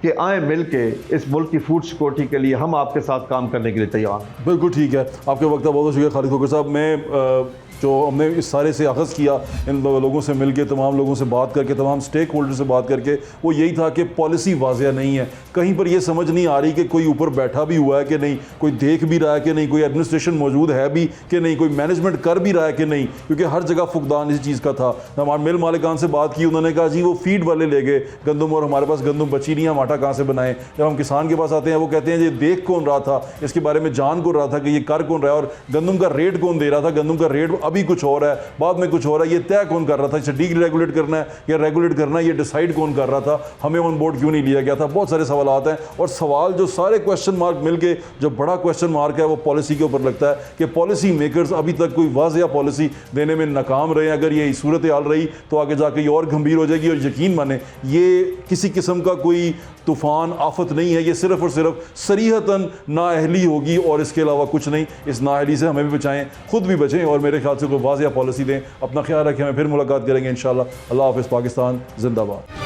Speaker 4: कि आए मिल के इस मुल्क की फूड सिक्योरिटी के लिए हम आपके साथ काम करने के लिए तैयार हैं।
Speaker 1: बिल्कुल ठीक है, आपके वक्त का बहुत शुक्रिया खालिद खोखर साहब। मैं जो हमने इस सारे से अखज़ किया इन लोगों से मिल के, तमाम लोगों से बात करके, तमाम स्टेक होल्डर से बात करके, वो यही था कि पॉलिसी वाज़िया नहीं है। कहीं पर ये समझ नहीं आ रही कि कोई ऊपर बैठा भी हुआ है कि नहीं, कोई देख भी रहा है कि नहीं, कोई एडमिनिस्ट्रेशन मौजूद है भी कि नहीं, कोई मैनेजमेंट कर भी रहा है कि नहीं, क्योंकि हर जगह फुकदान इसी चीज़ का था। हमारे मिल मालिकान से बात की, उन्होंने कहा जी वो फीड वाले ले गए गंदम और हमारे पास गंदम बची नहीं, हम आटा कहाँ से बनाएं। जब हम किसान के पास आते हैं वो कहते हैं ये देख कौन रहा था, इसके बारे में जान कौन रहा था कि ये कर कौन रहा है, और गंदम का रेट कौन दे रहा था, गंदम का रेट अभी कुछ और है बाद में कुछ हो रहा है, ये तय कौन कर रहा था, इसे डी रेगुलेट करना है या रेगुलेट करना है, ये डिसाइड कौन कर रहा था, हमें ऑन बोर्ड क्यों नहीं लिया गया था। बहुत सारे सवाल हैं, और सवाल जो सारे क्वेश्चन मार्क मिलके जो बड़ा क्वेश्चन मार्क है वो पॉलिसी के ऊपर लगता है कि पॉलिसी मेकर्स अभी तक कोई वाज़िया पॉलिसी देने में नाकाम रहे। अगर ये सूरत हाल रही तो आगे जाके ये और गंभीर हो जाएगी। और यकीन माने ये किसी किस्म का कोई तूफ़ान आफत नहीं है, ये सिर्फ और सिर्फ सरीहतन नाअहली होगी और इसके अलावा कुछ नहीं। इस नाअहली से हमें भी बचाएं, खुद भी बचें, और मेरे ख्याल से कोई वाज़िया पॉलिसी दें। अपना ख्याल रखें, हमें फिर मुलाकात करेंगे इंशाअल्लाह। अल्लाह हाफ़िज़। पाकिस्तान जिंदाबाद।